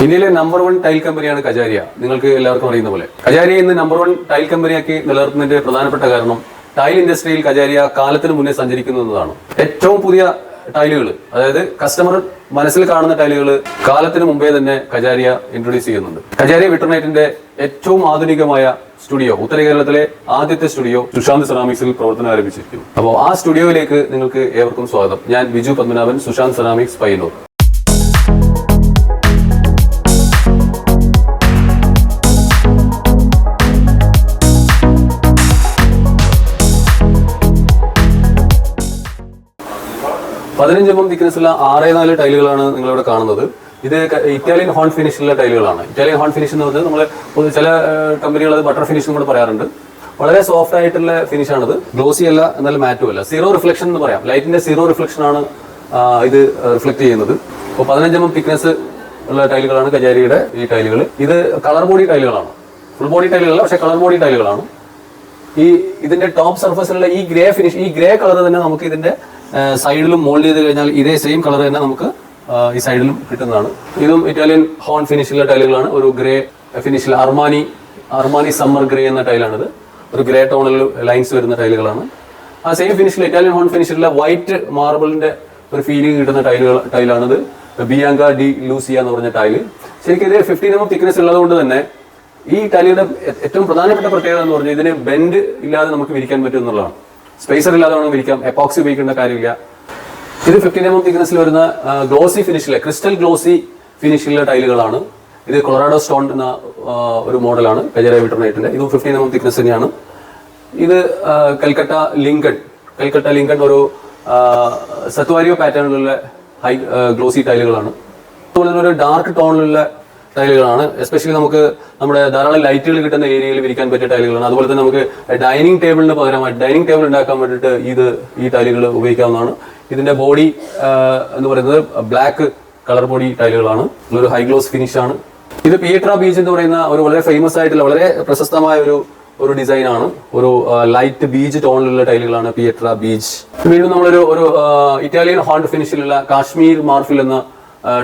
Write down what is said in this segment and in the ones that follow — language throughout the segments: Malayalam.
ഇന്ത്യയിലെ നമ്പർ 1 ടൈൽ കമ്പനിയാണ് കജാരിയ. നിങ്ങൾക്ക് എല്ലാവർക്കും അറിയുന്ന പോലെ കജാരിയ ഇന്ന് നമ്പർ 1 ടൈൽ കമ്പനിയാക്കി നിലനിർത്തുന്നതിന്റെ പ്രധാനപ്പെട്ട കാരണം ടൈൽ ഇൻഡസ്ട്രിയിൽ കജാരിയ കാലത്തിന് മുന്നേ സഞ്ചരിക്കുന്നു എന്നതാണ്. ഏറ്റവും പുതിയ ടൈലുകൾ, അതായത് കസ്റ്റമർ മനസ്സിൽ കാണുന്ന ടൈലുകൾ കാലത്തിന് മുമ്പേ തന്നെ കജാരിയ ഇൻട്രൊഡ്യൂസ് ചെയ്യുന്നുണ്ട്. കജാരിയ വിട്രനൈറ്റിന്റെ ഏറ്റവും ആധുനികമായ സ്റ്റുഡിയോ, ഉത്തര കേരളത്തിലെ ആദ്യത്തെ സ്റ്റുഡിയോ സുശാന്ത് സെറാമിക്സിൽ പ്രവർത്തനം ആരംഭിച്ചിരിക്കുന്നു. അപ്പോൾ ആ സ്റ്റുഡിയോയിലേക്ക് നിങ്ങൾക്ക് ഏവർക്കും സ്വാഗതം. ഞാൻ ബിജു പത്മനാഭൻ, സുശാന്ത് സെറാമിക്സ്, പയ്യന്നൂർ. പതിനഞ്ച് തിക്നെസ്സുള്ള 6x4 ടൈലുകളാണ് നിങ്ങളിവിടെ കാണുന്നത്. ഇത് ഇറ്റാലിയൻ ഹോൺ ഫിനിഷിലുള്ള ടൈലുകളാണ്. ഇറ്റാലിയൻ ഹോൺ ഫിനിഷ് എന്ന് പറഞ്ഞാൽ നമ്മൾ ചില കമ്പനികൾ അത് ബട്ടർ ഫിനിഷ് എന്ന് പറയാറുണ്ട്. വളരെ സോഫ്റ്റ് ആയിട്ടുള്ള ഫിനിഷാണിത്. ഗ്ലോസി അല്ല, എന്നാൽ മാറ്റും അല്ല. സീറോ റിഫ്ലക്ഷൻ എന്ന് പറയാം. ലൈറ്റിന്റെ സീറോ റിഫ്ലക്ഷൻ ആണ് ഇത് റിഫ്ലക്ട് ചെയ്യുന്നത്. അപ്പോൾ 15 തിക്നെസ് ഉള്ള ടൈലുകളാണ് കജാരിയുടെ ഈ ടൈലുകൾ. ഇത് കളർ ബോഡി ടൈലുകളാണ്. ഫുൾ ബോഡി ടൈലുകളല്ല, പക്ഷേ കളർ ബോഡി ടൈലുകളാണ്. ഇതിന്റെ ടോപ്പ് സർഫസിലുള്ള ഈ ഗ്രേ ഫിനിഷ്, ഈ ഗ്രേ കളർ തന്നെ നമുക്ക് ഇതിന്റെ സൈഡിലും മോൾഡ് ചെയ്ത് കഴിഞ്ഞാൽ ഇതേ സെയിം കളർ തന്നെ നമുക്ക് ഈ സൈഡിലും കിട്ടുന്നതാണ്. ഇതും ഇറ്റാലിയൻ ഹോൺ ഫിനിഷിലുള്ള ടൈലുകളാണ്. ഒരു ഗ്രേ ഫിനിഷിൽ അർമാനി സമ്മർ ഗ്രേ എന്ന ടൈലാണിത്. ഒരു ഗ്രേ ടോണിൽ ലൈൻസ് വരുന്ന ടൈലുകളാണ്. ആ സെയിം ഫിനിഷിൽ ഇറ്റാലിയൻ ഹോൺ ഫിനിഷിലുള്ള വൈറ്റ് മാർബിളിന്റെ ഒരു ഫീലിംഗ് കിട്ടുന്ന ടൈലാണിത്. ബിയാങ്ക ഡി ലൂസിയ എന്ന് പറഞ്ഞ ടൈല്. ശരിക്കും ഇത് 15 തിക്നെസ് ഉള്ളതുകൊണ്ട് തന്നെ ഈ ടൈലിയുടെ ഏറ്റവും പ്രധാനപ്പെട്ട പ്രത്യേകത എന്ന് പറഞ്ഞാൽ ഇതിന് ബെൻഡ് ഇല്ലാതെ നമുക്ക് വിരിക്കാൻ പറ്റും എന്നുള്ളതാണ്. സ്പേസർ ഇല്ലാതെ വേണം വിരിക്കാം. എപ്പോക്സി ഉപയോഗിക്കേണ്ട കാര്യമില്ല. ഇത് 15 തിക്നെസ്സിൽ വരുന്ന ഗ്ലോസി ഫിനിഷിലെ, ക്രിസ്റ്റൽ ഗ്ലോസി ഫിനിഷിലുള്ള ടൈലുകളാണ്. ഇത് കൊളറാഡോ സ്റ്റോൺ എന്ന ഒരു മോഡലാണ് കജാരിയ വിട്രനൈറ്റിന്റെ. ഇതും 15 തിക്നെസ് തന്നെയാണ്. ഇത് കൽക്കട്ട ലിങ്കൺ ഒരു സത്വാരിയോ പാറ്റേണിലുള്ള ഹൈ ഗ്ലോസി ടൈലുകളാണ്. അതുപോലെ തന്നെ ഒരു ഡാർക്ക് ടോണിലുള്ള ടൈലുകളാണ്. എസ്പെഷ്യലി നമുക്ക് നമ്മുടെ ധാരാളം ലൈറ്റുകൾ കിട്ടുന്ന ഏരിയയിൽ വിരിക്കാൻ പറ്റിയ ടൈലുകളാണ്. അതുപോലെ തന്നെ നമുക്ക് ഡൈനിങ് ടേബിളിന് പകരമായി ഡൈനിങ് ടേബിൾ ഉണ്ടാക്കാൻ വേണ്ടിയിട്ട് ഈ ടൈലുകൾ ഉപയോഗിക്കാവുന്നതാണ്. ഇതിന്റെ ബോഡി എന്ന് പറയുന്നത് ബ്ലാക്ക് കളർ ബോഡി ടൈലുകളാണ്. ഒരു ഹൈ ഗ്ലോസ് ഫിനിഷ് ആണ്. ഇത് പിയട്ര ബീച്ച് എന്ന് പറയുന്ന ഒരു വളരെ ഫേമസ് ആയിട്ടുള്ള വളരെ പ്രശസ്തമായ ഒരു ഡിസൈൻ ആണ്. ഒരു ലൈറ്റ് ബീച്ച് ടോണിലുള്ള ടൈലുകളാണ് പിയട്ര ബീച്ച്. വീണ്ടും നമ്മളൊരു ഇറ്റാലിയൻ ഹോണ്ട് ഫിനിഷിലുള്ള കാശ്മീർ മാർഫിൽ എന്ന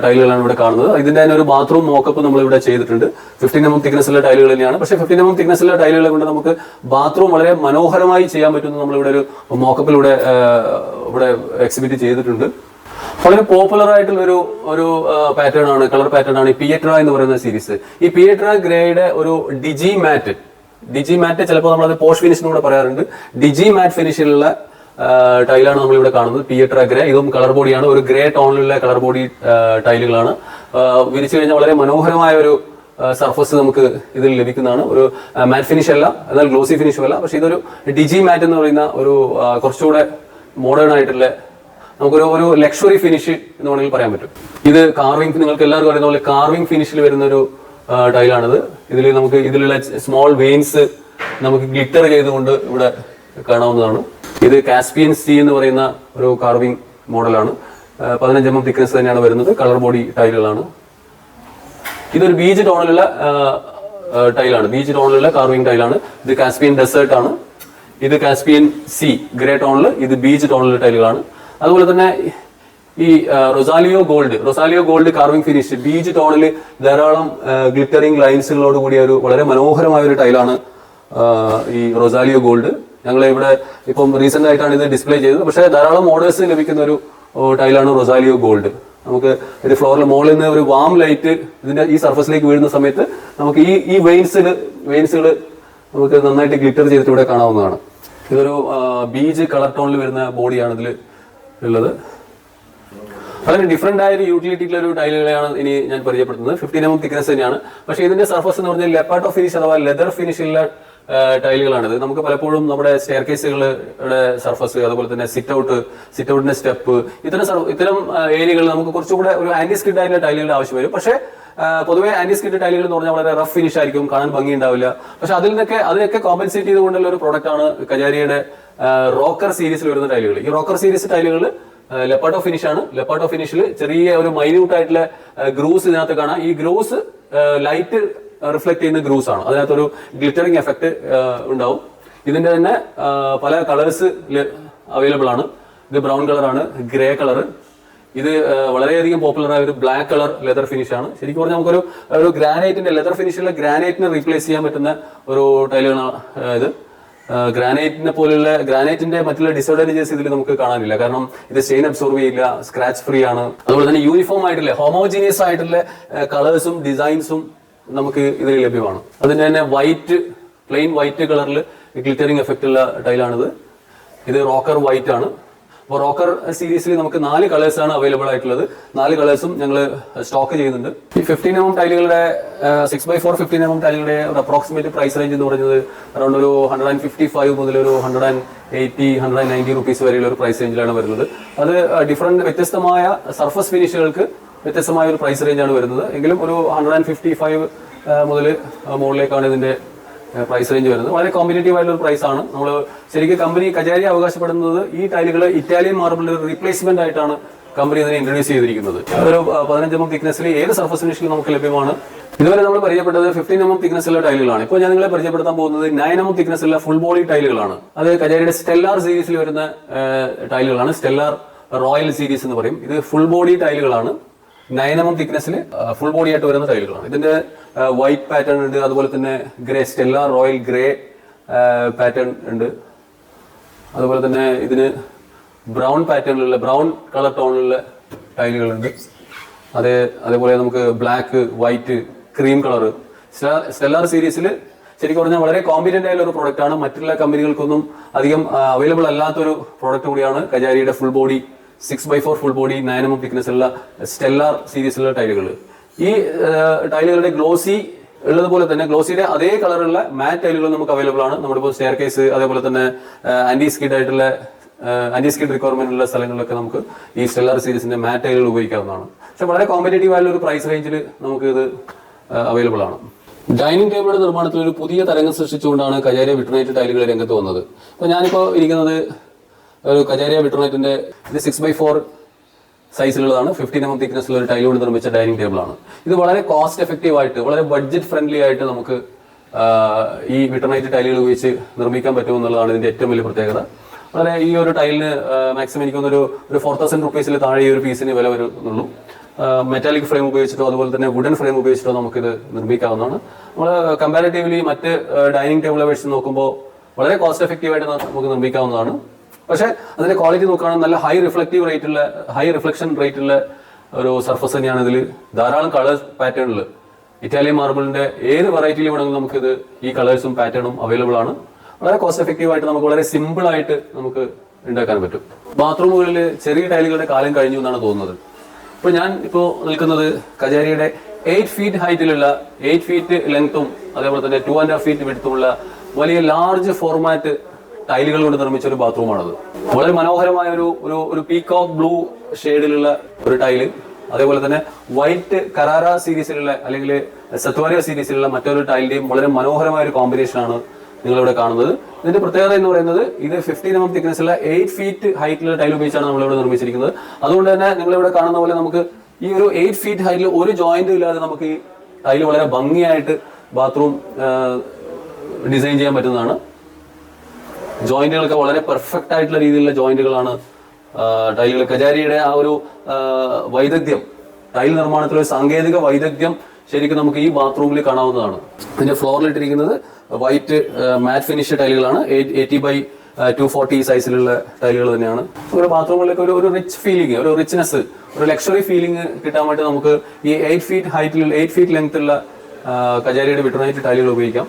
ടൈലുകളാണ് ഇവിടെ കാണുന്നത്. ഇതിന്റെ തന്നെ ഒരു ബാത്റൂം മോക്കപ്പ് നമ്മൾ ഇവിടെ ചെയ്തിട്ടുണ്ട്. 15 തിക്നെസ്സുള്ള ടൈലുകൾ തന്നെയാണ്. പക്ഷേ 15 തിക്നെസ്സുള്ള ടൈലുകളെ കൊണ്ട് നമുക്ക് ബാത്റൂം വളരെ മനോഹരമായി ചെയ്യാൻ പറ്റുന്ന നമ്മളിവിടെ ഒരു മോക്കപ്പിലൂടെ ഇവിടെ എക്സിബിറ്റ് ചെയ്തിട്ടുണ്ട്. വളരെ പോപ്പുലർ ആയിട്ടുള്ള ഒരു പാറ്റേൺ ആണ്, കളർ പാറ്റേൺ ആണ് ഈ പിയട്ര എന്ന് പറയുന്ന സീരീസ്. ഈ പിയട്ര ഗ്രേയുടെ ഒരു ഡിജി മാറ്റ് ചിലപ്പോൾ നമ്മളത് പോഷ് ഫിനിഷ് എന്ന് കൂടെ പറയാറുണ്ട്. ഡിജി മാറ്റ് ഫിനിഷിലുള്ള ടൈലാണ് നമ്മളിവിടെ കാണുന്നത്. പിയട്ര ഗ്രേ. ഇതും കളർ ബോഡിയാണ്. ഒരു ഗ്രേ ടോണിലുള്ള കളർ ബോഡി ടൈലുകളാണ്. വിരിച്ചു കഴിഞ്ഞാൽ വളരെ മനോഹരമായ ഒരു സർഫസ് നമുക്ക് ഇതിൽ ലഭിക്കുന്നതാണ്. ഒരു മാറ്റ് ഫിനിഷ് അല്ല, എന്നാൽ ഗ്ലോസി ഫിനിഷും അല്ല. പക്ഷെ ഇതൊരു ഡിജി മാറ്റ് എന്ന് പറയുന്ന ഒരു കുറച്ചുകൂടെ മോഡേൺ ആയിട്ടുള്ള നമുക്കൊരു ലക്ഷറി ഫിനിഷ് എന്ന് വേണമെങ്കിൽ പറയാൻ പറ്റും. ഇത് കാർവിംഗ്, നിങ്ങൾക്ക് എല്ലാവർക്കും അറിയുന്ന പോലെ കാർവിംഗ് ഫിനിഷിൽ വരുന്ന ഒരു ടൈലാണിത്. ഇതിലുള്ള സ്മോൾ വെയിൻസ് നമുക്ക് ഗ്ലിറ്റർ ചെയ്തുകൊണ്ട് ഇവിടെ കാണാവുന്നതാണ്. ഇത് കാസ്പിയൻ സി എന്ന് പറയുന്ന ഒരു കാർവിംഗ് മോഡലാണ്. 15 തിക്നെസ് തന്നെയാണ് വരുന്നത്. കളർ ബോഡി ടൈലുകളാണ്. ഇതൊരു ബീച്ച് ടോണിലുള്ള ടൈലാണ്. ബീച്ച് ടോണിലുള്ള കാർവിംഗ് ടൈലാണ്. ഇത് കാസ്പിയൻ ഡെസേർട്ട് ആണ്. ഇത് കാസ്പിയൻ സി ഗ്രേ ടോണിൽ, ഇത് ബീച്ച് ടോണിലുള്ള ടൈലുകളാണ്. അതുപോലെ തന്നെ ഈ Rosalio gold carving finish beach ടോണിൽ ധാരാളം ഗ്ലിറ്ററിംഗ് ലൈൻസുകളോട് കൂടിയ ഒരു വളരെ മനോഹരമായ ഒരു ടൈലാണ് ഈ റൊസാലിയോ ഗോൾഡ്. ഞങ്ങൾ ഇവിടെ ഇപ്പം റീസെന്റ് ആയിട്ടാണ് ഇത് ഡിസ്പ്ലേ ചെയ്തത്. പക്ഷേ ധാരാളം ഓർഡേഴ്സ് ലഭിക്കുന്ന ഒരു ടൈലാണ് റൊസാലിയോ ഗോൾഡ്. നമുക്ക് ഇത് ഫ്ലോറിൽ മുകളിൽ നിന്ന് ഒരു വാം ലൈറ്റ് ഇതിന്റെ ഈ സർഫസിലേക്ക് വീഴുന്ന സമയത്ത് നമുക്ക് ഈ വെയിൻസുകൾ നമുക്ക് നന്നായിട്ട് ഗ്ലിറ്റർ ചെയ്തിട്ട് ഇവിടെ കാണാവുന്നതാണ്. ഇതൊരു ബീച്ച് കളർ ടോണിൽ വരുന്ന ബോഡിയാണ് ഇതിൽ ഉള്ളത്. വളരെ ഡിഫറെന്റ് ആയ ഒരു യൂട്ടിലിറ്റിയിലുള്ള ഒരു ടൈലുകളെയാണ് ഇനി ഞാൻ പരിചയപ്പെടുത്തുന്നത്. 15 തിക്നെസ് തന്നെയാണ്. പക്ഷേ ഇതിന്റെ സർഫസ് എന്ന് പറഞ്ഞാൽ ലെപ്പാർട്ടോ ഫിനിഷ് അഥവാ ലെതർ ഫിനിഷുള്ള ടൈലുകളാണിത്. നമുക്ക് പലപ്പോഴും നമ്മുടെ സ്റ്റെയർ കേസുകളുടെ സർഫസ്, അതുപോലെ തന്നെ സിറ്റ് സ്റ്റെപ്പ്, ഇത്തരം ഏരിയകളിൽ നമുക്ക് കുറച്ചുകൂടെ ഒരു ആന്റി സ്കിഡ് ആയിട്ടുള്ള ടൈലുകളുടെ ആവശ്യം വരും. പക്ഷേ പൊതുവെ ആന്റി സ്കിഡ് ടൈലുകൾ എന്ന് പറഞ്ഞാൽ വളരെ റഫ് ഫിനിഷ് ആയിരിക്കും, കാണാൻ ഭംഗി ഉണ്ടാവില്ല. പക്ഷെ അതിനൊക്കെ കോമ്പൻസേറ്റ് ചെയ്തുകൊണ്ടുള്ള ഒരു പ്രോഡക്റ്റ് ആണ് കജാരിയുടെ റോക്കർ സീരീസിൽ വരുന്ന ടൈലുകൾ. ഈ റോക്കർ സീരീസ് ടൈലുകൾ ലെപ്പാർട്ടോ ഫിനിഷ് ആണ്. ലെപ്പാർട്ടോ ഫിനിഷിൽ ചെറിയ ഒരു മൈന്യൂട്ട് ആയിട്ടുള്ള ഗ്രൂസ് ഇതിനകത്ത് കാണാം. ഈ ഗ്രൂസ് ലൈറ്റ് റിഫ്ലക്ട് ചെയ്യുന്ന ഗ്രൂസ് ആണ്. അതിനകത്തൊരു ഗ്ലിറ്ററിംഗ് എഫക്ട് ഉണ്ടാവും. ഇതിന്റെ തന്നെ പല കളേഴ്സ് അവൈലബിൾ ആണ്. ഇത് ബ്രൗൺ കളറാണ്, ഗ്രേ കളർ, ഇത് വളരെയധികം പോപ്പുലർ ആയ ഒരു ബ്ലാക്ക് കളർ ലെതർ ഫിനിഷ് ആണ്. ശരിക്കും പറഞ്ഞാൽ നമുക്കൊരു ഗ്രാനൈറ്റിന്റെ ലെതർ ഫിനിഷിലുള്ള ഗ്രാനൈറ്റിനെ റീപ്ലേസ് ചെയ്യാൻ പറ്റുന്ന ഒരു ടൈലുകളാണ് ഇത്. ഗ്രാനൈറ്റിന്റെ മറ്റുള്ള ഡിസഡ്വാൻറ്റേജസ് ഇതിൽ നമുക്ക് കാണാനില്ല. കാരണം ഇത് സ്റ്റെയിൻ അബ്സോർവ് ചെയ്യില്ല, സ്ക്രാച്ച് ഫ്രീ ആണ്. അതുപോലെ തന്നെ യൂണിഫോം ആയിട്ടുള്ള ഹോമോജീനിയസ് ആയിട്ടുള്ള കളേഴ്സും ഡിസൈൻസും നമുക്ക് ഇതിൽ ലഭ്യമാണ്. അതിന് തന്നെ പ്ലെയിൻ വൈറ്റ് കളറിൽ ഗ്ലിറ്ററിംഗ് എഫക്റ്റ് ഉള്ള ടൈലാണിത്. ഇത് റോക്കർ വൈറ്റ് ആണ്. അപ്പോൾ റോക്കർ സീരീസിൽ നമുക്ക് 4 കളേഴ്സാണ് അവൈലബിൾ ആയിട്ടുള്ളത്. 4 കളേഴ്സും ഞങ്ങൾ സ്റ്റോക്ക് ചെയ്യുന്നുണ്ട്. ഈ 15mm ടൈലുകളുടെ 6x4 15mm ടൈലുകളുടെ ഒരു അപ്രോക്സിമേറ്റ് പ്രൈസ് റേഞ്ച് എന്ന് പറയുന്നത് അറൗണ്ട് ഒരു 155 മുതൽ ഒരു 180-190 റുപ്പീസ് വരെയുള്ള ഒരു പ്രൈസ് റേഞ്ചിലാണ് വരുന്നത്. അത് വ്യത്യസ്തമായ സർഫസ് ഫിനിഷുകൾക്ക് വ്യത്യസ്തമായ ഒരു പ്രൈസ് റേഞ്ചാണ് വരുന്നത്. എങ്കിലും ഒരു 155 മുതൽ മുകളിലേക്കാണ് ഇതിന്റെ പ്രൈസ് റേഞ്ച് വരുന്നത്. വളരെ കോമ്പറ്റേറ്റീവ് ആയിട്ടുള്ള ഒരു പ്രൈസ് ആണ്. നമ്മൾ ശരിക്കും കമ്പനി കജാരിയ അവകാശപ്പെടുന്നത് ഈ ടൈലുകൾ ഇറ്റാലിയൻ മാർബിളിന്റെ ഒരു റീപ്ലേസ്മെന്റ് ആയിട്ടാണ് കമ്പനി ഇതിനെ ഇൻട്രൊഡ്യൂസ് ചെയ്തിരിക്കുന്നത്. ഒരു 15mm തിക്നെസ്സിൽ ഏത് സർഫസ് ഫിനിഷിലും നമുക്ക് ലഭ്യമാണ്. ഇതുവരെ നമ്മൾ പരിചയപ്പെട്ടത് 15mm തിക്നെസ്സുള്ള ടൈലുകളാണ്. ഇപ്പോൾ ഞാൻ നിങ്ങളെ പരിചയപ്പെടുത്താൻ പോകുന്നത് 9mm തിക്നെസ്സുള്ള ഫുൾ ബോഡി ടൈലുകളാണ്. അത് കജാരിയുടെ സ്റ്റെല്ലാർ സീരീസിൽ വരുന്ന ടൈലുകളാണ്. സ്റ്റെല്ലാർ റോയൽ സീരീസ് എന്ന് പറയും. ഇത് ഫുൾ ബോഡി ടൈലുകളാണ്. 9mm തിക്നെസ്സിൽ ഫുൾ ബോഡി ആയിട്ട് വരുന്ന ടൈലുകളാണ്. ഇതിന്റെ വൈറ്റ് പാറ്റേൺ ഉണ്ട്, അതുപോലെ തന്നെ സ്റ്റെല്ലാർ റോയൽ ഗ്രേ പാറ്റേൺ ഉണ്ട്. അതുപോലെ തന്നെ ഇതിന് ബ്രൗൺ കളർ ടോണിലുള്ള ടൈലുകളുണ്ട്. അതേപോലെ നമുക്ക് black, white, cream colour. Stellar സീരീസിൽ ശരിക്കും പറഞ്ഞാൽ വളരെ കോമ്പറ്റന്റ് ആയിട്ടുള്ള ഒരു പ്രോഡക്റ്റ് ആണ്. മറ്റുള്ള കമ്പനികൾക്കൊന്നും അധികം അവൈലബിൾ അല്ലാത്തൊരു പ്രോഡക്റ്റ് കൂടിയാണ് കജാരിയുടെ full body 6x4 full body 9mm thickness ഉള്ള സ്റ്റെല്ലാർ സീരീസിലുള്ള ടൈലുകൾ. ഈ ടൈലുകളുടെ ഗ്ലോസി ഉള്ളതുപോലെ തന്നെ ഗ്ലോസിയുടെ അതേ കളറുള്ള മാറ്റ് ടൈലുകൾ നമുക്ക് അവൈലബിൾ ആണ്. നമ്മളിപ്പോൾ സ്റ്റെയർ കേസ്, അതേപോലെ തന്നെ ആന്റി സ്കിഡ് റിക്വയർമെന്റ് ഉള്ള സ്ഥലങ്ങളിലൊക്കെ നമുക്ക് ഈ സ്റ്റെല്ലാർ സീരീസിന്റെ മാറ്റ് ടൈലുകൾ ഉപയോഗിക്കാവുന്നതാണ്. പക്ഷെ വളരെ കോമ്പറ്റേറ്റീവ് ആയിട്ടുള്ള ഒരു പ്രൈസ് റേഞ്ചിൽ നമുക്ക് ഇത് അവൈലബിൾ ആണ്. ഡൈനിങ് ടേബിളുടെ നിർമ്മാണത്തിൽ ഒരു പുതിയ തരംഗം സൃഷ്ടിച്ചുകൊണ്ടാണ് കജാരിയ വിട്രനൈറ്റ് ടൈലുകൾ രംഗത്ത് വന്നത്. അപ്പോൾ ഞാനിപ്പോൾ ഇരിക്കുന്നത് ഒരു കജാരിയ വിട്രനൈറ്റിന്റെ ഇത് 6x4 സൈസിലുള്ളതാണ്. 15mm തിക്നെസ്സിലുള്ള ഒരു ടൈൽ കൊണ്ട് നിർമ്മിച്ച ഡൈനിങ് ടേബിൾ ആണ്. ഇത് വളരെ കോസ്റ്റ് എഫക്റ്റീവ് ആയിട്ട്, വളരെ ബഡ്ജറ്റ് ഫ്രണ്ട്ലി ആയിട്ട് നമുക്ക് ഈ വിട്രനൈറ്റ് ടൈലുകൾ ഉപയോഗിച്ച് നിർമ്മിക്കാൻ പറ്റുമെന്നുള്ളതാണ് ഇതിന്റെ ഏറ്റവും വലിയ പ്രത്യേകത. വളരെ ഈ ഒരു ടൈലിന് മാക്സിമം എനിക്കൊന്നൊരു 4000 റുപ്പീസിൽ താഴെ ഈ ഒരു പീസിന് വില വരുന്നുള്ളൂ. മെറ്റാലിക് ഫ്രെയിം ഉപയോഗിച്ചിട്ടോ അതുപോലെ തന്നെ വുഡൻ ഫ്രെയിം ഉപയോഗിച്ചിട്ടോ നമുക്കിത് നിർമ്മിക്കാവുന്നതാണ്. നമ്മൾ കമ്പാരിറ്റീവ്ലി മറ്റ് ഡൈനിങ് ടേബിൾ അപേക്ഷിച്ച് നോക്കുമ്പോൾ വളരെ കോസ്റ്റ് എഫക്റ്റീവ് ആയിട്ട് നമുക്ക് നിർമ്മിക്കാവുന്നതാണ്. പക്ഷെ അതിന്റെ ക്വാളിറ്റി നോക്കുകയാണെങ്കിൽ നല്ല ഹൈ റിഫ്ലക്ഷൻ റേറ്റ് ഉള്ള ഒരു സർഫസ് തന്നെയാണ്. ഇതിൽ ധാരാളം കളർ പാറ്റേണിൽ ഇറ്റാലിയൻ മാർബിളിന്റെ ഏത് വെറൈറ്റിയിൽ വേണമെങ്കിലും നമുക്കിത് ഈ കളേഴ്സും പാറ്റേണും അവൈലബിൾ ആണ്. വളരെ കോസ്റ്റ് എഫക്റ്റീവ് ആയിട്ട് നമുക്ക് വളരെ സിമ്പിൾ ആയിട്ട് നമുക്ക് ഉണ്ടാക്കാൻ പറ്റും. ബാത്റൂമുകളിൽ ചെറിയ ടൈലുകളുടെ കാലം കഴിഞ്ഞു എന്നാണ് തോന്നുന്നത്. ഇപ്പോൾ ഞാൻ നിൽക്കുന്നത് കജാരിയുടെ 8 ഫീറ്റ് ഹൈറ്റിലുള്ള 8 ഫീറ്റ് ലെങ്ത്തും അതേപോലെ തന്നെ 2.5 ഫീറ്റ് വിഡ്ത്തുമുള്ള വലിയ ലാർജ് ഫോർമാറ്റ് ടൈലുകൾ കൊണ്ട് നിർമ്മിച്ച ഒരു ബാത്റൂമാണത്. വളരെ മനോഹരമായ ഒരു പീകോക്ക് ബ്ലൂ ഷെയ്ഡിലുള്ള ഒരു ടൈല്, അതേപോലെ തന്നെ വൈറ്റ് കരാര സീരീസിലുള്ള അല്ലെങ്കിൽ സത്വാരിയ സീരീസിലുള്ള മറ്റൊരു ടൈലിന്റെയും വളരെ മനോഹരമായ ഒരു കോമ്പിനേഷനാണ് നിങ്ങളിവിടെ കാണുന്നത്. ഇതിന്റെ പ്രത്യേകത എന്ന് പറയുന്നത് ഇത് 15mm തിക്നെസ്സുള്ള 8 ഫീറ്റ് ഹൈറ്റിലുള്ള ടൈൽ ഉപയോഗിച്ചാണ് നമ്മളിവിടെ നിർമ്മിച്ചിരിക്കുന്നത്. അതുകൊണ്ട് തന്നെ നിങ്ങളിവിടെ കാണുന്ന പോലെ നമുക്ക് ഈ ഒരു 8 ഫീറ്റ് ഹൈറ്റിൽ ഒരു ജോയിന്റും ഇല്ലാതെ നമുക്ക് ഈ ടൈല് വളരെ ഭംഗിയായിട്ട് ബാത്റൂം ഡിസൈൻ ചെയ്യാൻ പറ്റുന്നതാണ്. ജോയിന്റുകളൊക്കെ വളരെ പെർഫെക്റ്റ് ആയിട്ടുള്ള രീതിയിലുള്ള ജോയിന്റുകളാണ് ടൈലുകൾ. കജാരിയുടെ ആ ഒരു വൈദഗ്ധ്യം, ടൈൽ നിർമ്മാണത്തിലെ സാങ്കേതിക വൈദഗ്ധ്യം ശരിക്കും നമുക്ക് ഈ ബാത്റൂമിൽ കാണാവുന്നതാണ്. ഇതിന്റെ ഫ്ലോറിലിട്ടിരിക്കുന്നത് വൈറ്റ് മാറ്റ് ഫിനിഷ് ടൈലുകളാണ്. 80x240 സൈസിലുള്ള ടൈലുകൾ തന്നെയാണ്. ഒരു ബാത്റൂമിലേക്ക് ഒരു റിച്ച് ഫീലിംഗ്, ഒരു റിച്ച്നെസ്, ഒരു ലക്ഷറി ഫീലിംഗ് കിട്ടാൻ വേണ്ടി നമുക്ക് ഈ 8 ഫീറ്റ് ലെങ്ത്തുള്ള കജാരിയുടെ വിട്രനൈറ്റ് ടൈലുകൾ ഉപയോഗിക്കാം.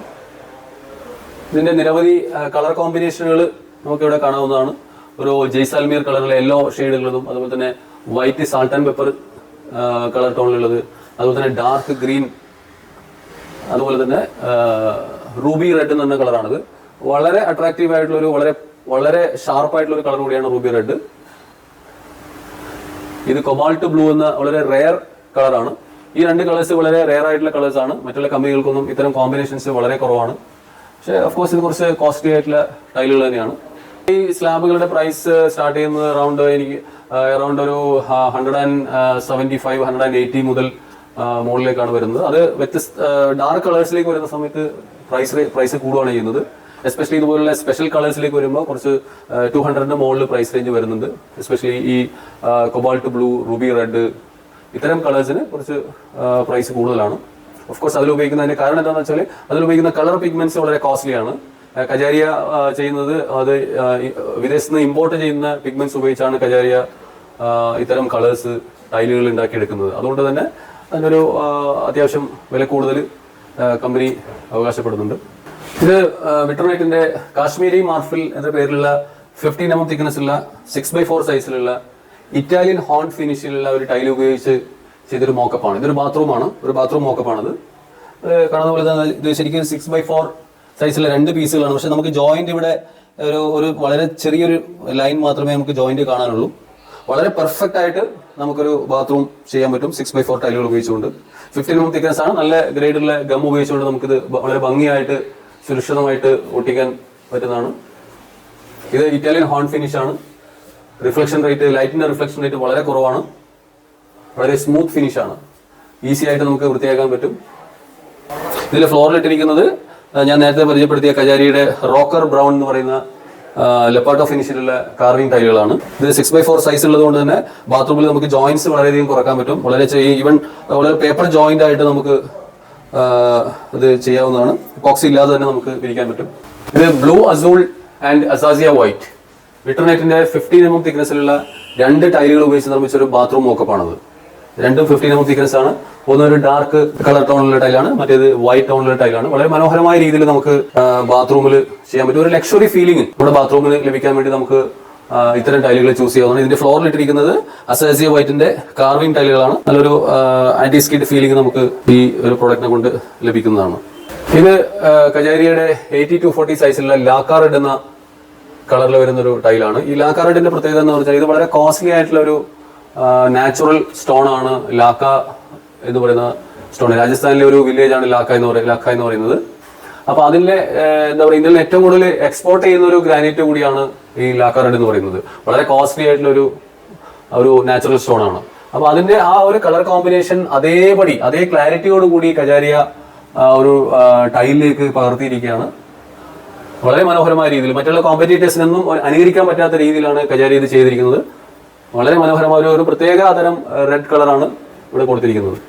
ഇതിന്റെ നിരവധി കളർ കോമ്പിനേഷനുകൾ നമുക്ക് ഇവിടെ കാണാവുന്നതാണ്. ഒരു ജയ്സാൽമീർ കളറിലെ യെല്ലോ ഷെയ്ഡുള്ളതും, അതുപോലെ തന്നെ white salt and pepper colour ടോണിലുള്ളത്, അതുപോലെ തന്നെ ഡാർക്ക് ഗ്രീൻ, അതുപോലെ തന്നെ റൂബി റെഡ് എന്ന് പറഞ്ഞ കളറാണിത്. വളരെ അട്രാക്റ്റീവ് ആയിട്ടുള്ള ഒരു വളരെ ഷാർപ്പായിട്ടുള്ള ഒരു കളർ കൂടിയാണ് റൂബി റെഡ്. ഇത് കൊബാൾട്ട് ബ്ലൂ എന്ന വളരെ റെയർ കളറാണ്. ഈ രണ്ട് കളേഴ്സ് വളരെ റെയർ ആയിട്ടുള്ള കളേഴ്സ് ആണ്. മറ്റുള്ള കമ്പനികൾക്കൊന്നും ഇത്തരം കോമ്പിനേഷൻസ് വളരെ കുറവാണ്. പക്ഷേ ഓഫ്കോഴ്സ് ഇത് കുറച്ച് കോസ്റ്റ്ലി ആയിട്ടുള്ള ടൈലുകൾ തന്നെയാണ്. ഈ സ്ലാബുകളുടെ പ്രൈസ് സ്റ്റാർട്ട് ചെയ്യുന്നത് അറൗണ്ട് ഒരു 175-180 മുതൽ മുകളിലേക്കാണ് വരുന്നത്. അത് ഡാർക്ക് കളേഴ്സിലേക്ക് വരുന്ന സമയത്ത് പ്രൈസ് കൂടുകയാണ് ചെയ്യുന്നത്. എസ്പെഷ്യലി ഇതുപോലുള്ള സ്പെഷ്യൽ കളേഴ്സിലേക്ക് വരുമ്പോൾ കുറച്ച് 200 മുകളിൽ പ്രൈസ് റേഞ്ച് വരുന്നുണ്ട്. എസ്പെഷ്യലി ഈ കൊബാൾട്ട് ബ്ലൂ, റൂബി റെഡ് ഇത്തരം കളേഴ്സിന് കുറച്ച് പ്രൈസ് കൂടുതലാണ്. ഓഫ് കോഴ്സ് അതിൽ ഉപയോഗിക്കുന്നതിന്റെ കാരണം എന്താണെന്ന് വെച്ചാൽ അതിൽ ഉപയോഗിക്കുന്ന കളർ പിഗ്മെന്റ്സ് വളരെ കോസ്റ്റ്ലി ആണ്. കജാരിയ ചെയ്യുന്നത് അത് വിദേശത്ത് നിന്ന് ഇമ്പോർട്ട് ചെയ്യുന്ന പിഗ്മെന്റ്സ് ഉപയോഗിച്ചാണ് കജാരിയ ഇത്തരം കളേഴ്സ് ടൈലുകൾ ഉണ്ടാക്കിയെടുക്കുന്നത്. അതുകൊണ്ട് തന്നെ അതിനൊരു അത്യാവശ്യം വില കൂടുതൽ കമ്പനി അവകാശപ്പെടുന്നുണ്ട്. ഇത് വിട്രോനൈറ്റിന്റെ കാശ്മീരി മാർഫിൽ എന്ന പേരിലുള്ള 15 mm തിക്നെസ് ഉള്ള 6x4 സൈസിലുള്ള ഇറ്റാലിയൻ ഹോൺ ഫിനിഷിലുള്ള ഒരു ടൈൽ ഉപയോഗിച്ച് ചെയ്തൊരു മോക്കപ്പാണ്. ഇതൊരു ബാത്റൂമാണ്, ഒരു ബാത്റൂം മോക്കപ്പാണത്. കാണുന്ന പോലെ തന്നെ ഇത് ശരിക്കും 6x4 സൈസിലെ 2 പീസുകളാണ്. പക്ഷെ നമുക്ക് ജോയിന്റ് ഇവിടെ ഒരു വളരെ ചെറിയൊരു ലൈൻ മാത്രമേ നമുക്ക് ജോയിന്റ് കാണാനുള്ളൂ. വളരെ പെർഫെക്റ്റ് ആയിട്ട് നമുക്കൊരു ബാത്റൂം ചെയ്യാൻ പറ്റും 6x4 ടൈലുകൾ ഉപയോഗിച്ചുകൊണ്ട്. 15 mm തിക്നെസ് ആണ്. നല്ല ഗ്രേഡുള്ള ഗം ഉപയോഗിച്ചുകൊണ്ട് നമുക്കിത് വളരെ ഭംഗിയായിട്ട് സുരക്ഷിതമായിട്ട് ഒട്ടിക്കാൻ പറ്റുന്നതാണ്. ഇത് ഇറ്റാലിയൻ ഹോൺ ഫിനിഷ് ആണ്. റിഫ്ലക്ഷൻ റേറ്റ്, ലൈറ്റിന്റെ റിഫ്ലക്ഷൻ റേറ്റ് വളരെ കുറവാണ്. വളരെ സ്മൂത്ത് ഫിനിഷ് ആണ്. ഈസി ആയിട്ട് നമുക്ക് വൃത്തിയാക്കാൻ പറ്റും. ഇതിൽ ഫ്ലോറിലിട്ടിരിക്കുന്നത് ഞാൻ നേരത്തെ പരിചയപ്പെടുത്തിയ കജാരിയുടെ റോക്കർ ബ്രൗൺ എന്ന് പറയുന്ന ലെപ്പാർട്ടോ ഫിനിഷിലുള്ള കാർവിംഗ് ടൈലുകളാണ്. ഇത് 6x4 സൈസ് ഉള്ളത് കൊണ്ട് തന്നെ ബാത്റൂമിൽ നമുക്ക് ജോയിന്റ്സ് വളരെയധികം കുറക്കാൻ പറ്റും. ഈവൻ വളരെ പേപ്പർ ജോയിന്റ് ആയിട്ട് നമുക്ക് ഇത് ചെയ്യാവുന്നതാണ്. എപ്പോക്സി ഇല്ലാതെ തന്നെ നമുക്ക് പിരിക്കാൻ പറ്റും. ഇത് ബ്ലൂ അസൂൾ ആൻഡ് അസാസിയ വൈറ്റ് വിട്രോനൈറ്റിന്റെ 15 mm തിക്നെസ്സിലുള്ള 2 ടൈലുകൾ ഉപയോഗിച്ച് നിർമ്മിച്ച ഒരു ബാത്റൂം മോക്കപ്പാണത്. രണ്ടും 15 mm തിക്നെസ് ആണ്. ഒന്നൊരു ഡാർക്ക് കളർ ടോണിലുള്ള ടൈലാണ്, മറ്റേത് വൈറ്റ് ടോണിലുള്ള ടൈലാണ്. വളരെ മനോഹരമായ രീതിയിൽ നമുക്ക് ബാത്റൂമിൽ ചെയ്യാൻ പറ്റും. ഒരു ലക്ഷറി ഫീലിംഗ് നമ്മുടെ ബാത്റൂമിന് ലഭിക്കാൻ വേണ്ടി നമുക്ക് ഇത്തരം ടൈലുകൾ ചൂസ് ചെയ്യാവുന്നതാണ്. ഇതിന്റെ ഫ്ലോറിൽ ഇട്ടിരിക്കുന്നത് അസാസിയ വൈറ്റിന്റെ കാർവിംഗ് ടൈലുകളാണ്. നല്ലൊരു ആന്റി സ്കിഡ് ഫീലിംഗ് നമുക്ക് ഈ ഒരു പ്രോഡക്റ്റിനെ കൊണ്ട് ലഭിക്കുന്നതാണ്. ഇത് കജാരിയുടെ 80-40 സൈസിലുള്ള ലാക്കാ റെഡ് എന്ന കളറിൽ വരുന്ന ഒരു ടൈലാണ്. ഈ ലാക്കാ റെഡിന്റെ പ്രത്യേകത എന്ന് പറഞ്ഞാൽ ഇത് വളരെ കോസ്റ്റ്ലി ആയിട്ടുള്ള ഒരു നാച്ചുറൽ സ്റ്റോൺ ആണ്. ലാക്ക എന്ന് പറയുന്ന സ്റ്റോൺ രാജസ്ഥാനിലെ ഒരു വില്ലേജ് ആണ് ലാക്ക എന്ന് പറയുന്നത്. അപ്പൊ അതിന്റെ എന്താ പറയുക, ഇന്ത്യയിൽ ഏറ്റവും കൂടുതൽ എക്സ്പോർട്ട് ചെയ്യുന്ന ഒരു ഗ്രാനൈറ്റ് കൂടിയാണ് ഈ ലാക്ക റെഡ് എന്ന് പറയുന്നത്. വളരെ കോസ്റ്റ്ലി ആയിട്ടുള്ള ഒരു നാച്ചുറൽ സ്റ്റോൺ ആണ്. അപ്പൊ അതിന്റെ ആ ഒരു കളർ കോമ്പിനേഷൻ അതേപടി അതേ ക്ലാരിറ്റിയോട് കൂടി കജാരിയ ഒരു ടൈലിലേക്ക് പകർത്തിയിരിക്കുകയാണ്. വളരെ മനോഹരമായ രീതിയിൽ മറ്റുള്ള കോമ്പറ്റീറ്റേഴ്സിനൊന്നും അനുകരിക്കാൻ പറ്റാത്ത രീതിയിലാണ് കജാരിയ ഇത് ചെയ്തിരിക്കുന്നത്. വളരെ മനോഹരമായ ഒരു പ്രത്യേക തരം റെഡ് കളറാണ് ഇവിടെ കൊടുത്തിരിക്കുന്നത്.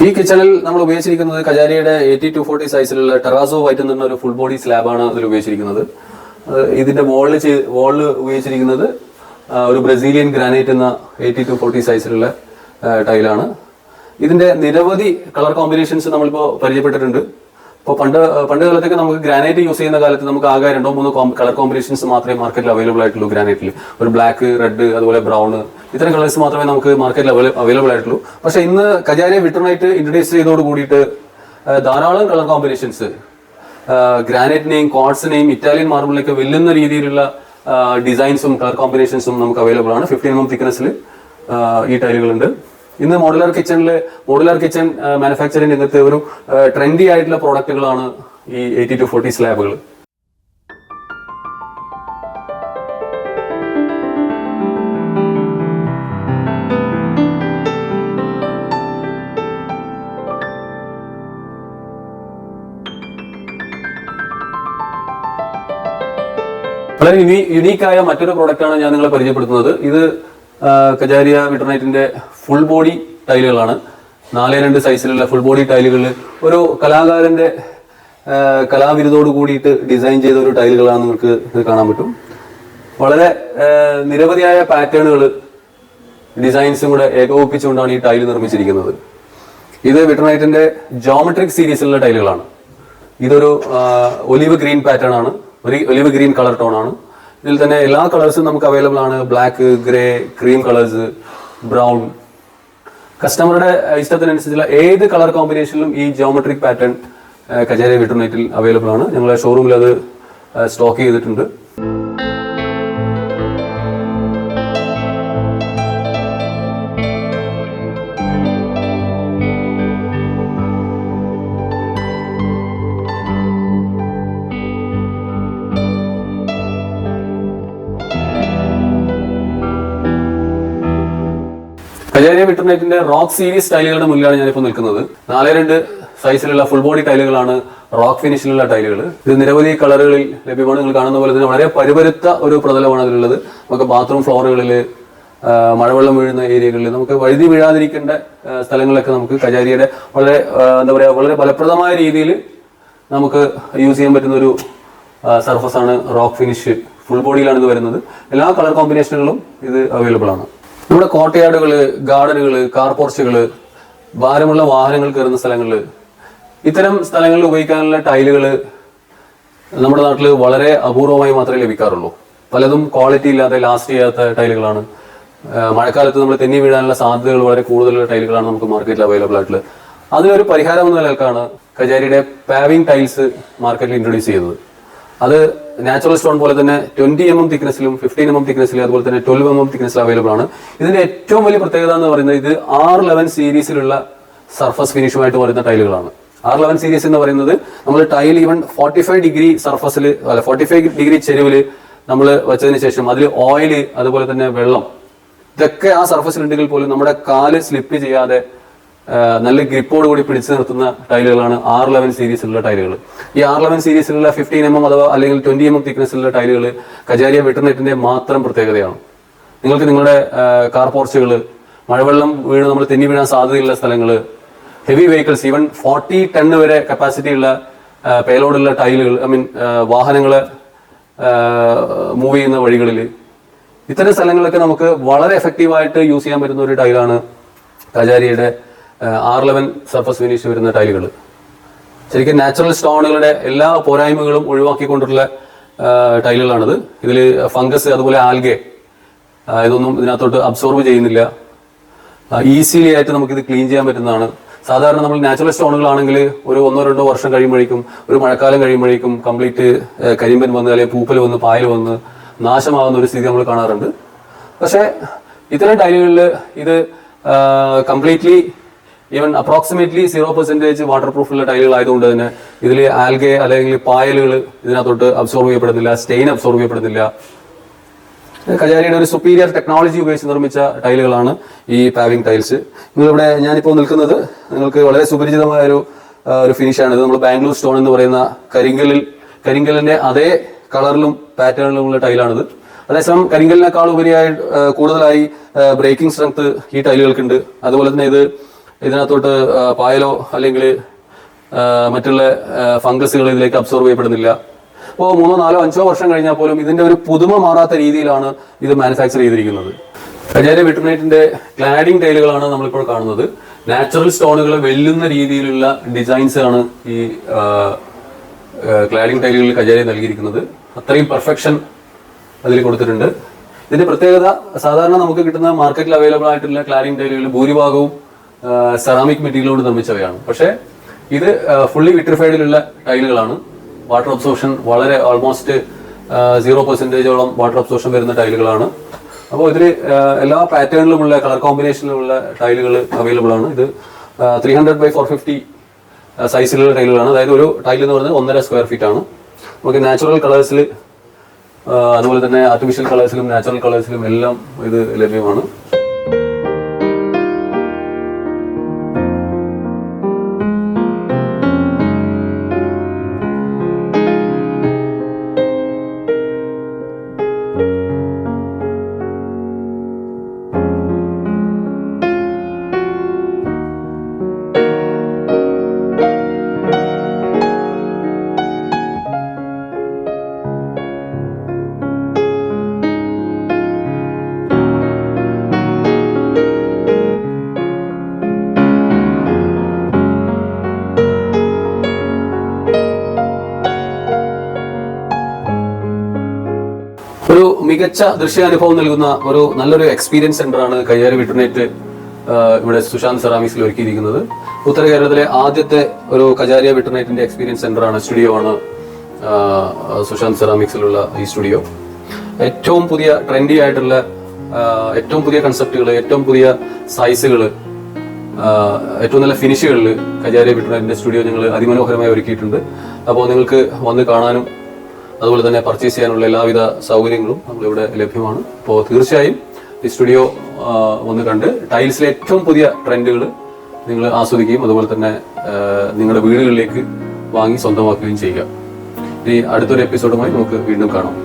ഈ കിച്ചണിൽ നമ്മൾ ഉപയോഗിച്ചിരിക്കുന്നത് കജാരിയുടെ 80-40 സൈസിലുള്ള ടെറാസോ വൈറ്റ് എന്ന ഒരു ഫുൾ ബോഡി സ്ലാബാണ് അതിൽ ഉപയോഗിച്ചിരിക്കുന്നത്. ഇതിന്റെ വോളിൽ ഉപയോഗിച്ചിരിക്കുന്നത് ഒരു ബ്രസീലിയൻ ഗ്രാനൈറ്റ് എന്ന 80-40 സൈസിലുള്ള ടൈലാണ്. ഇതിന്റെ നിരവധി കളർ കോമ്പിനേഷൻസ് നമ്മളിപ്പോൾ പരിചയപ്പെട്ടിട്ടുണ്ട്. ഇപ്പോൾ പണ്ട് കാലത്തൊക്കെ നമുക്ക് ഗ്രാനൈറ്റ് യൂസ് ചെയ്യുന്ന കാലത്ത് നമുക്ക് ആകെ 2-3 കളർ കോമ്പിനേഷൻസ് മാത്രമേ മാർക്കറ്റിൽ അവൈലബിൾ ആയിട്ടുള്ളൂ. ഗ്രാനൈറ്റിൽ ഒരു ബ്ലാക്ക്, റെഡ്, അതുപോലെ ബ്രൗൺ, ഇത്തരം കളേഴ്സ് മാത്രമേ നമുക്ക് മാർക്കറ്റിൽ അവൈലബിൾ ആയിട്ടുള്ളൂ. പക്ഷെ ഇന്ന് കജാരിയ വിട്രോനൈറ്റ് ഇൻട്രൊഡ്യൂസ് ചെയ്തോട് കൂടിയിട്ട് ധാരാളം കളർ കോമ്പിനേഷൻസ് ഗ്രാനൈറ്റിനെയും ക്വാർട്സിനെയും ഇറ്റാലിയൻ മാർബിളിലേക്ക് വെല്ലുന്ന രീതിയിലുള്ള ഡിസൈൻസും കളർ കോമ്പിനേഷൻസും നമുക്ക് അവൈലബിൾ ആണ്. 15 mm തിക്നെസ്സിൽ ഈ ടൈലുകളുണ്ട്. ഇന്ന് മോഡുലാർ കിച്ചൺ മാനുഫാക്ചറിംഗ് രംഗത്ത് ഒരു ട്രെൻഡി ആയിട്ടുള്ള പ്രോഡക്റ്റുകളാണ് ഈ 80-40 സ്ലാബുകൾ. വളരെ യുണീക്കായ മറ്റൊരു പ്രോഡക്റ്റാണ് ഞാൻ നിങ്ങളെ പരിചയപ്പെടുത്തുന്നത്. ഇത് കജാരിയ വിട്രോനൈറ്റിന്റെ ഫുൾ ബോഡി ടൈലുകളാണ്. 4x2 സൈസിലുള്ള ഫുൾ ബോഡി ടൈലുകളിൽ ഒരു കലാകാരന്റെ കലാവിരുതോട് കൂടിയിട്ട് ഡിസൈൻ ചെയ്ത ഒരു ടൈലുകളാണ് നിങ്ങൾക്ക് ഇത് കാണാൻ പറ്റും. വളരെ നിരവധിയായ പാറ്റേണുകൾ, ഡിസൈൻസും കൂടെ ഏകോപിപ്പിച്ചുകൊണ്ടാണ് ഈ ടൈല് നിർമ്മിച്ചിരിക്കുന്നത്. ഇത് വിട്രോനൈറ്റിന്റെ ജോമെട്രിക് സീരീസിലുള്ള ടൈലുകളാണ്. ഇതൊരു ഒലിവ് ഗ്രീൻ പാറ്റേൺ ആണ്, ഒലിവ് ഗ്രീൻ കളർ ടോൺ ആണ്. ഇതിൽ തന്നെ എല്ലാ കളേഴ്സും നമുക്ക് അവൈലബിൾ ആണ്. Black, grey, cream colours, brown, കസ്റ്റമറുടെ ഇഷ്ടത്തിനനുസരിച്ചുള്ള ഏത് കളർ കോമ്പിനേഷനിലും ഈ ജിയോമെട്രിക് പാറ്റേൺ കജാരിയ വിട്രിനൈറ്റിൽ അവൈലബിൾ ആണ്. ഞങ്ങളെ ഷോറൂമിൽ അത് സ്റ്റോക്ക് ചെയ്തിട്ടുണ്ട്. കജാരിയ വിട്രിനൈറ്റിന്റെ റോക്ക് സീരീസ് ടൈലുകളുടെ മുന്നിലാണ് ഞാനിപ്പോൾ നിൽക്കുന്നത്. 4-2 സൈസിലുള്ള ഫുൾ ബോഡി ടൈലുകളാണ് റോക്ക് ഫിനിഷിലുള്ള ടൈലുകൾ. ഇത് നിരവധി കളറുകളിൽ ലഭ്യമാണ്. നിങ്ങൾ കാണുന്ന പോലെ തന്നെ വളരെ പരുപരുത്ത ഒരു പ്രതലമാണ് അതിലുള്ളത്. നമുക്ക് ബാത്റൂം ഫ്ലോറുകളിൽ, മഴവെള്ളം വീഴുന്ന ഏരിയകളിൽ, നമുക്ക് വഴുതി വീഴാതിരിക്കേണ്ട സ്ഥലങ്ങളിലൊക്കെ നമുക്ക് കജാരിയുടെ വളരെ എന്താ പറയുക, വളരെ ഫലപ്രദമായ രീതിയിൽ നമുക്ക് യൂസ് ചെയ്യാൻ പറ്റുന്ന ഒരു സർഫസ് ആണ് റോക്ക് ഫിനിഷ്. ഫുൾ ബോഡിയിലാണ് ഇത് വരുന്നത്. എല്ലാ കളർ കോമ്പിനേഷനുകളും ഇത് അവൈലബിൾ ആണ്. നമ്മുടെ കോട്ടയാടുകള്, ഗാർഡനുകള്, കാർ പോർച്ചുകള്, ഭാരമുള്ള വാഹനങ്ങൾ കയറുന്ന സ്ഥലങ്ങളിൽ, ഇത്തരം സ്ഥലങ്ങളിൽ ഉപയോഗിക്കാനുള്ള ടൈലുകള് നമ്മുടെ നാട്ടിൽ വളരെ അപൂർവമായി മാത്രമേ ലഭിക്കാറുള്ളൂ. പലതും ക്വാളിറ്റി ഇല്ലാതെ ലാസ്റ്റ് ചെയ്യാത്ത ടൈലുകളാണ്. മഴക്കാലത്ത് നമ്മൾ തെന്നി വീഴാനുള്ള സാധ്യതകൾ വളരെ കൂടുതലുള്ള ടൈലുകളാണ് നമുക്ക് മാർക്കറ്റിൽ അവൈലബിൾ ആയിട്ടുള്ളത്. അതിനൊരു പരിഹാരം എന്ന നിലക്കാണ് കജാരിയുടെ പാവിംഗ് ടൈൽസ് മാർക്കറ്റിൽ ഇൻട്രൊഡ്യൂസ് ചെയ്തത്. അത് നാച്ചുറൽ സ്റ്റോൺ പോലെ തന്നെ 20 mm തിക്നെസ്സിലും 15 mm തിക്നെസ്സിലും അതുപോലെ തന്നെ 12 mm തിക്നെസ്സിലും അവൈലബിൾ ആണ്. ഇതിന്റെ ഏറ്റവും വലിയ പ്രത്യേകത എന്ന് പറയുന്നത് ഇത് R11 സീരീസിലുള്ള സർഫസ് ഫിനിഷുമായിട്ട് വരുന്ന ടൈലുകളാണ്. R11 സീരീസ് എന്ന് പറയുന്നത് നമ്മൾ ടൈൽ ഈവൻ 45 ഡിഗ്രി സർഫസിൽ, അല്ല 45 ഡിഗ്രി ചെരുവില് നമ്മൾ വെച്ചതിന് ശേഷം അതിൽ ഓയിൽ, അതുപോലെ തന്നെ വെള്ളം, ഇതൊക്കെ ആ സർഫസിൽ ഉണ്ടെങ്കിൽ പോലും നമ്മുടെ കാല് സ്ലിപ്പ് ചെയ്യാതെ നല്ല ഗ്രിപ്പോട് കൂടി പിടിച്ചു നിർത്തുന്ന ടൈലുകളാണ് R11 സീരീസിലുള്ള ടൈലുകൾ. ഈ R11 സീരീസിലുള്ള 15 mm അഥവാ അല്ലെങ്കിൽ 20 mm തിക്നെസ്സിലുള്ള ടൈലുകൾ കജാരിയ വിട്രിനൈറ്റിന്റെ മാത്രം പ്രത്യേകതയാണ്. നിങ്ങൾക്ക് നിങ്ങളുടെ കാർ പോർച്ചുകൾ, മഴവെള്ളം വീണ് നമ്മൾ തെന്നി വീഴാൻ സാധ്യതയുള്ള സ്ഥലങ്ങൾ, ഹെവി വെഹിക്കിൾസ്, ഈവൻ 40 ടൺ വരെ കപ്പാസിറ്റി ഉള്ള പേലോഡുള്ള ടൈലുകൾ, വാഹനങ്ങളെ മൂവ് ചെയ്യുന്ന വഴികളിൽ, ഇത്തരം സ്ഥലങ്ങളിലൊക്കെ നമുക്ക് വളരെ എഫക്റ്റീവായിട്ട് യൂസ് ചെയ്യാൻ പറ്റുന്ന ഒരു ടൈലാണ് കജാരിയുടെ R11 സർഫസ് ഫിനിഷ് വരുന്ന ടൈലുകൾ. ശരിക്കും നാച്ചുറൽ സ്റ്റോണുകളുടെ എല്ലാ പോരായ്മകളും ഒഴിവാക്കിക്കൊണ്ടുള്ള ടൈലുകളാണിത്. ഇതിൽ ഫംഗസ്, അതുപോലെ ആൽഗെ, ഇതൊന്നും ഇതിനകത്തോട്ട് അബ്സോർബ് ചെയ്യുന്നില്ല. ഈസിലി ആയിട്ട് നമുക്കിത് ക്ലീൻ ചെയ്യാൻ പറ്റുന്നതാണ്. സാധാരണ നമ്മൾ നാച്ചുറൽ സ്റ്റോണുകളാണെങ്കിൽ ഒരു 1-2 വർഷം കഴിയുമ്പോഴേക്കും, ഒരു മഴക്കാലം കഴിയുമ്പോഴേക്കും കംപ്ലീറ്റ് കരിമ്പൻ വന്ന്, അല്ലെങ്കിൽ പൂപ്പൽ വന്ന്, പായൽ വന്ന് നാശമാകുന്ന ഒരു സ്ഥിതി നമ്മൾ കാണാറുണ്ട്. പക്ഷേ ഇത്തരം ടൈലുകളിൽ ഇത് കംപ്ലീറ്റ്ലി, ഈവൻ അപ്രോക്സിമേറ്റ്ലി 0% വാട്ടർ പ്രൂഫുള്ള ടൈലുകൾ ആയതുകൊണ്ട് തന്നെ ഇതിൽ ആൽഗെ അല്ലെങ്കിൽ പായലുകൾ ഇതിനകത്തോട്ട് അബ്സോർവ് ചെയ്യപ്പെടുന്നില്ല, സ്റ്റെയിൻ അബ്സോർവ് ചെയ്യപ്പെടുന്നില്ല. കജാരിയുടെ ഒരു സുപ്പീരിയർ ടെക്നോളജി ഉപയോഗിച്ച് നിർമ്മിച്ച ടൈലുകളാണ് ഈ പാവിംഗ് ടൈൽസ്. നിങ്ങളിവിടെ ഞാനിപ്പോൾ നിൽക്കുന്നത് നിങ്ങൾക്ക് വളരെ സുപരിചിതമായ ഒരു ഫിനിഷാണ്. ഇത് നമ്മൾ ബാംഗ്ലൂർ സ്റ്റോൺ എന്ന് പറയുന്ന കരിങ്കലിന്റെ അതേ കളറിലും പാറ്റേണിലുമുള്ള ടൈലാണിത്. അതേസമയം കരിങ്കലിനേക്കാൾ ഉപരിയായി കൂടുതലായി ബ്രേക്കിംഗ് സ്ട്രെങ്ത് ഈ ടൈലുകൾക്കുണ്ട്. അതുപോലെ തന്നെ ഇതിനകത്തോട്ട് പായലോ അല്ലെങ്കിൽ മറ്റുള്ള ഫംഗസുകൾ ഇതിലേക്ക് അബ്സോർവ് ചെയ്യപ്പെടുന്നില്ല. അപ്പോൾ 3, 4, 5 വർഷം കഴിഞ്ഞാൽ പോലും ഇതിന്റെ ഒരു പുതുമ മാറാത്ത രീതിയിലാണ് ഇത് മാനുഫാക്ചർ ചെയ്തിരിക്കുന്നത്. കജാരിയ വിട്രിനൈറ്റിന്റെ ക്ലാഡിംഗ് ടൈലുകളാണ് നമ്മളിപ്പോൾ കാണുന്നത്. നാച്ചുറൽ സ്റ്റോണുകൾ വെല്ലുന്ന രീതിയിലുള്ള ഡിസൈൻസ് ആണ് ഈ ക്ലാഡിംഗ് ടൈലുകളിൽ കജാരിയ നൽകിയിരിക്കുന്നത്. അത്രയും പെർഫെക്ഷൻ അതിൽ കൊടുത്തിട്ടുണ്ട്. ഇതിന്റെ പ്രത്യേകത, സാധാരണ നമുക്ക് കിട്ടുന്ന മാർക്കറ്റിൽ അവൈലബിൾ ആയിട്ടുള്ള ക്ലാഡിംഗ് ടൈലുകളിൽ ഭൂരിഭാഗവും സെറാമിക് മെറ്റീരിയൽ കൊണ്ട് നിർമ്മിച്ചവയാണ്. പക്ഷേ ഇത് ഫുള്ളി വിട്രിഫൈഡിലുള്ള ടൈലുകളാണ്. വാട്ടർ അബ്സോർപ്ഷൻ വളരെ ഓൾമോസ്റ്റ് 0% വാട്ടർ അബ്സോർപ്ഷൻ വരുന്ന ടൈലുകളാണ്. അപ്പോൾ ഇതിൽ എല്ലാ പാറ്റേണിലുമുള്ള, കളർ കോമ്പിനേഷനിലുമുള്ള ടൈലുകൾ അവൈലബിൾ ആണ്. ഇത് 300x450 സൈസിലുള്ള ടൈലുകളാണ്. അതായത് ഒരു ടൈൽ എന്ന് പറയുന്നത് 1.5 സ്ക്വയർ ഫീറ്റ് ആണ്. നമുക്ക് നാച്ചുറൽ കളേഴ്സിൽ, അതുപോലെ തന്നെ ആർട്ടിഫിഷ്യൽ കളേഴ്സിലും നാച്ചുറൽ കളേഴ്സിലും എല്ലാം ഇത് ലഭ്യമാണ്. ഒരു മികച്ച ദൃശ്യാനുഭവം നൽകുന്ന ഒരു നല്ലൊരു എക്സ്പീരിയൻസ് സെന്ററാണ് കജാരിയ വിട്രിനൈറ്റ് ഇവിടെ സുശാന്ത് സെറാമിക്സിൽ ഒരുക്കിയിരിക്കുന്നത്. ഉത്തര കേരളത്തിലെ ആദ്യത്തെ ഒരു കജാരിയ വെറ്റർനൈറ്റിന്റെ എക്സ്പീരിയൻസ് സെന്ററാണ്, സ്റ്റുഡിയോ ആണ് സുശാന്ത് സെറാമിക്സിലുള്ള ഈ സ്റ്റുഡിയോ. ഏറ്റവും പുതിയ ട്രെൻഡി ആയിട്ടുള്ള ഏറ്റവും പുതിയ കൺസെപ്റ്റുകൾ, ഏറ്റവും പുതിയ സൈസുകൾ, ഏറ്റവും നല്ല ഫിനിഷുകളിൽ കജാരിയ വെറ്റർനൈറ്റിന്റെ സ്റ്റുഡിയോ ഞങ്ങൾ അതിമനോഹരമായി ഒരുക്കിയിട്ടുണ്ട്. അപ്പോൾ നിങ്ങൾക്ക് വന്ന് കാണാനും അതുപോലെ തന്നെ പർച്ചേസ് ചെയ്യാനുള്ള എല്ലാവിധ സൗകര്യങ്ങളും നമ്മളിവിടെ ലഭ്യമാണ്. അപ്പോൾ തീർച്ചയായും ഈ സ്റ്റുഡിയോ വന്ന് കണ്ട് ടൈൽസിലെ ഏറ്റവും പുതിയ ട്രെൻഡുകൾ നിങ്ങൾ ആസ്വദിക്കുകയും അതുപോലെ തന്നെ നിങ്ങളുടെ വീടുകളിലേക്ക് വാങ്ങി സ്വന്തമാക്കുകയും ചെയ്യുക. ഈ അടുത്തൊരു എപ്പിസോഡുമായി നമുക്ക് വീണ്ടും കാണാം.